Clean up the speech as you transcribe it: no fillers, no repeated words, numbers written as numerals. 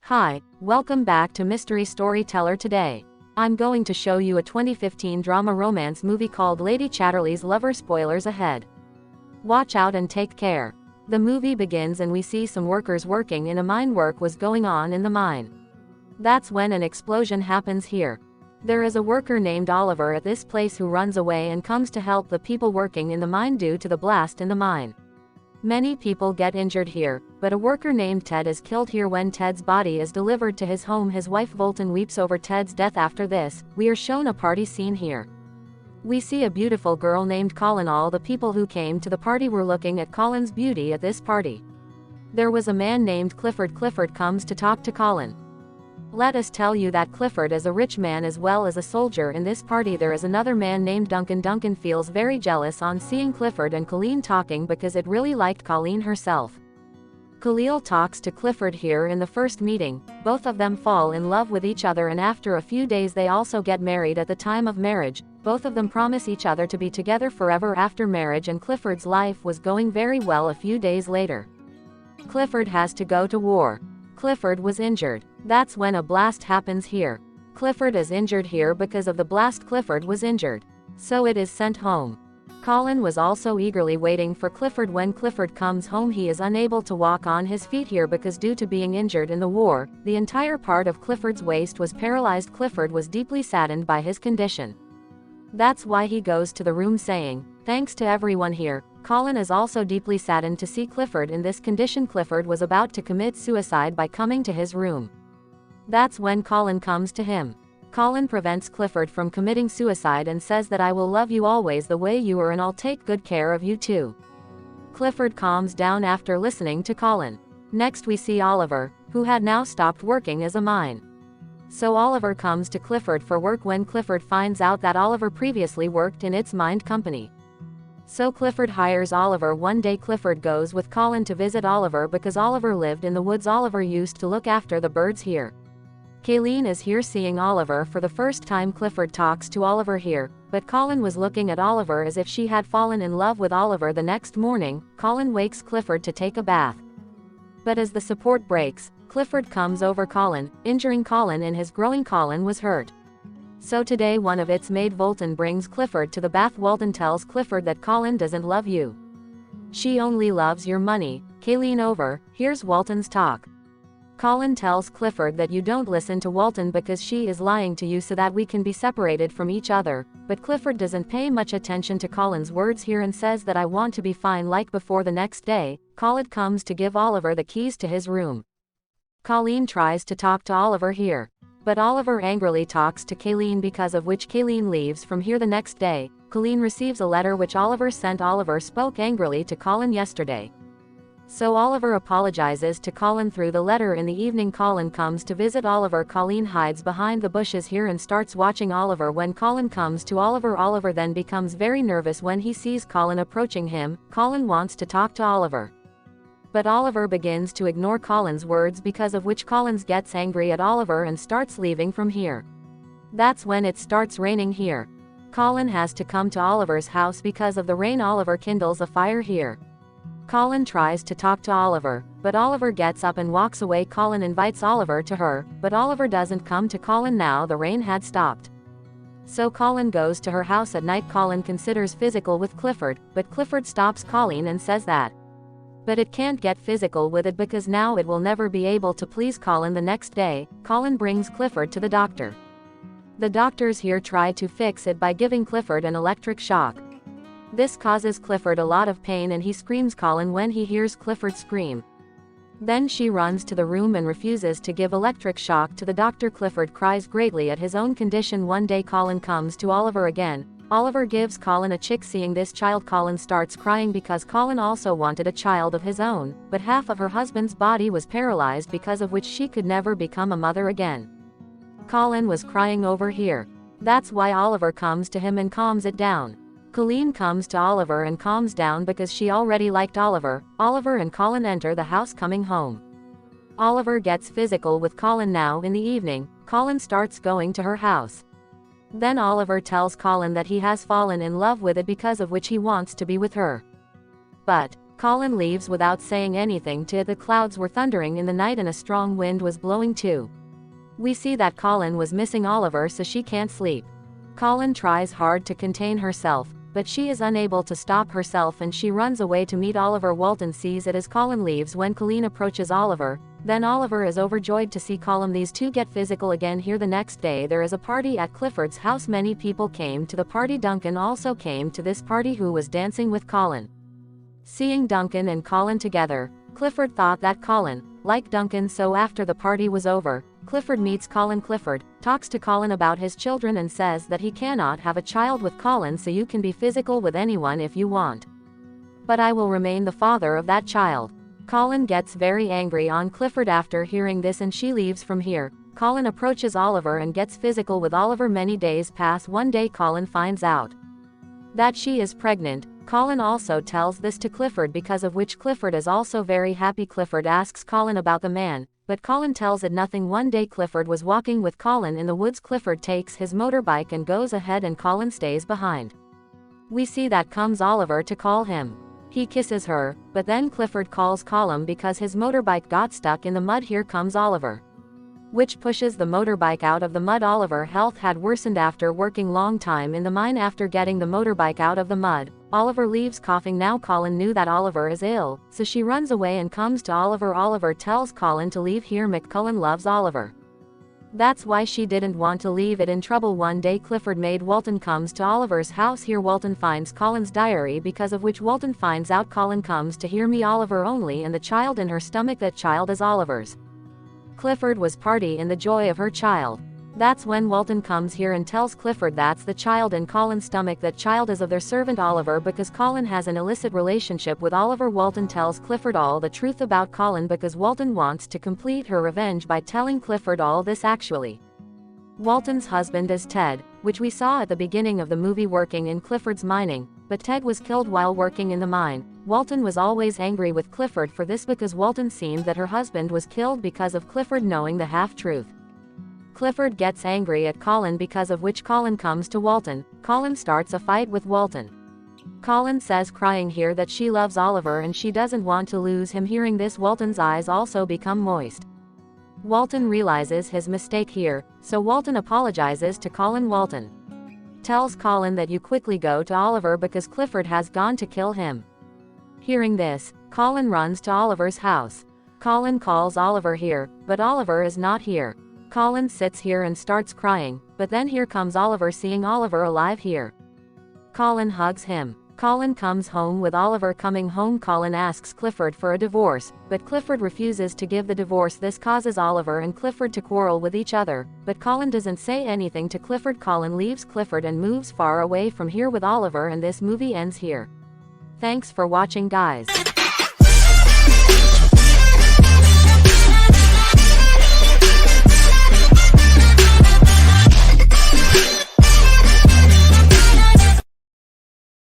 Hi, welcome back to Mystery Storyteller. Today, I'm going to show you a 2015 drama romance movie called Lady Chatterley's Lover. Spoilers ahead. Watch out and take care. The movie begins and we see some workers working in a mine. Work was going on in the mine. That's when an explosion happens here. There is a worker named Oliver at this place who runs away and comes to help the people working in the mine due to the blast in the mine. Many people get injured here, but a worker named Ted is killed here. When Ted's body is delivered to his home, his wife Volton weeps over Ted's death. After this, we are shown a party scene here. We see a beautiful girl named Colin. All the people who came to the party were looking at Colin's beauty at this party. There was a man named Clifford. Clifford comes to talk to Colin. Let us tell you that Clifford is a rich man as well as a soldier. In this party there is another man named Duncan. Duncan feels very jealous on seeing Clifford and Colleen talking because it really liked Colleen herself. Khalil talks to Clifford here in the first meeting. Both of them fall in love with each other and after a few days they also get married. At the time of marriage, both of them promise each other to be together forever after marriage, and Clifford's life was going very well. A few days later, Clifford has to go to war. Clifford was injured. That's when a blast happens here. Clifford is injured here because of the blast. Clifford was injured, so it is sent home. Colin was also eagerly waiting for Clifford. When Clifford comes home, he is unable to walk on his feet here because due to being injured in the war, the entire part of Clifford's waist was paralyzed. Clifford was deeply saddened by his condition. That's why he goes to the room saying, "Thanks to everyone here." Colin is also deeply saddened to see Clifford in this condition. Clifford was about to commit suicide by coming to his room. That's when Colin comes to him. Colin prevents Clifford from committing suicide and says that I will love you always the way you are and I'll take good care of you too. Clifford calms down after listening to Colin. Next we see Oliver, who had now stopped working as a mine. So Oliver comes to Clifford for work. When Clifford finds out that Oliver previously worked in its mine company, so Clifford hires Oliver. One day Clifford goes with Colin to visit Oliver because Oliver lived in the woods. Oliver used to look after the birds here. Kayleen is here seeing Oliver for the first time. Clifford talks to Oliver here, but Colin was looking at Oliver as if she had fallen in love with Oliver. The next morning, Colin wakes Clifford to take a bath. But as the support breaks, Clifford comes over Colin, injuring Colin in his growing. Colin was hurt. So today one of its maid Volton brings Clifford to the bath. Volton tells Clifford that Colin doesn't love you. She only loves your money. Kayleen hears Walton's talk. Colin tells Clifford that you don't listen to Walton because she is lying to you so that we can be separated from each other, but Clifford doesn't pay much attention to Colin's words here and says that I want to be fine like before. The next day, Colin comes to give Oliver the keys to his room. Colleen tries to talk to Oliver here, but Oliver angrily talks to Kayleen, because of which Kayleen leaves from here. The next day, Colleen receives a letter which Oliver sent. Oliver spoke angrily to Colin yesterday, so Oliver apologizes to Colin through the letter. In the evening, Colin comes to visit Oliver. Colleen hides behind the bushes here and starts watching Oliver. When Colin comes to Oliver, Oliver then becomes very nervous when he sees Colin approaching him. Colin wants to talk to Oliver, but Oliver begins to ignore Colin's words, because of which Colin gets angry at Oliver and starts leaving from here. That's when it starts raining here. Colin has to come to Oliver's house because of the rain. Oliver kindles a fire here. Colin tries to talk to Oliver, but Oliver gets up and walks away. Colin invites Oliver to her, but Oliver doesn't come to Colin. Now the rain had stopped, so Colin goes to her house at night. Colin considers physical with Clifford, but Clifford stops Colleen and says that but it can't get physical with it because now it will never be able to please Colin. The next day, Colin brings Clifford to the doctor. The doctors here try to fix it by giving Clifford an electric shock. This causes Clifford a lot of pain and he screams Colin when he hears Clifford scream. Then she runs to the room and refuses to give electric shock to the doctor. Clifford cries greatly at his own condition. One day Colin comes to Oliver again. Oliver gives Colin a chick. Seeing this child, Colin starts crying because Colin also wanted a child of his own, but half of her husband's body was paralyzed, because of which she could never become a mother again. Colin was crying over here. That's why Oliver comes to him and calms it down. Colleen comes to Oliver and calms down because she already liked Oliver. Oliver and Colin enter the house coming home. Oliver gets physical with Colin. Now in the evening, Colin starts going to her house. Then Oliver tells Colin that he has fallen in love with it, because of which he wants to be with her. But Colin leaves without saying anything to it. The clouds were thundering in the night and a strong wind was blowing too. We see that Colin was missing Oliver, so she can't sleep. Colin tries hard to contain herself, but she is unable to stop herself and she runs away to meet Oliver. Walton sees it as Colin leaves when Colleen approaches Oliver. Then Oliver is overjoyed to see Colin. These two get physical again here. The next day there is a party at Clifford's house. Many people came to the party. Duncan also came to this party, who was dancing with Colin. Seeing Duncan and Colin together, Clifford thought that Colin liked Duncan, so after the party was over, Clifford meets Colin. Clifford talks to Colin about his children and says that he cannot have a child with Colin, so you can be physical with anyone if you want, but I will remain the father of that child. Colin gets very angry on Clifford after hearing this and she leaves from here. Colin approaches Oliver and gets physical with Oliver. Many days pass. One day Colin finds out that she is pregnant. Colin also tells this to Clifford, because of which Clifford is also very happy. Clifford asks Colin about the man, but Colin tells it nothing. One day Clifford was walking with Colin in the woods. Clifford takes his motorbike and goes ahead and Colin stays behind. We see that comes Oliver to call him. He kisses her, but then Clifford calls Colin because his motorbike got stuck in the mud. Here comes Oliver, which pushes the motorbike out of the mud. Oliver's health had worsened after working long time in the mine. After getting the motorbike out of the mud, Oliver leaves coughing. Now Colin knew that Oliver is ill, so she runs away and comes to Oliver. Oliver tells Colin to leave here. McCullen loves Oliver. That's why she didn't want to leave it in trouble. One day Clifford made Walton comes to Oliver's house. Here Walton finds Colin's diary, because of which Walton finds out Colin comes to hear me Oliver only and the child in her stomach. That child is Oliver's. Clifford was party in the joy of her child. That's when Walton comes here and tells Clifford that's the child in Colin's stomach. That child is of their servant Oliver, because Colin has an illicit relationship with Oliver. Walton tells Clifford all the truth about Colin because Walton wants to complete her revenge by telling Clifford all this. Actually, Walton's husband is Ted, which we saw at the beginning of the movie, working in Clifford's mining, but Ted was killed while working in the mine. Walton was always angry with Clifford for this, because Walton seemed that her husband was killed because of Clifford knowing the half-truth. Clifford gets angry at Colin, because of which Colin comes to Walton. Colin starts a fight with Walton. Colin says crying here that she loves Oliver and she doesn't want to lose him. Hearing this, Walton's eyes also become moist. Walton realizes his mistake here, so Walton apologizes to Colin. Walton tells Colin that you quickly go to Oliver because Clifford has gone to kill him. Hearing this, Colin runs to Oliver's house. Colin calls Oliver here, but Oliver is not here. Colin sits here and starts crying, but then here comes Oliver. Seeing Oliver alive here, Colin hugs him. Colin comes home with Oliver. Coming home, Colin asks Clifford for a divorce, but Clifford refuses to give the divorce. This causes Oliver and Clifford to quarrel with each other, but Colin doesn't say anything to Clifford. Colin leaves Clifford and moves far away from here with Oliver, and this movie ends here. Thanks for watching, guys.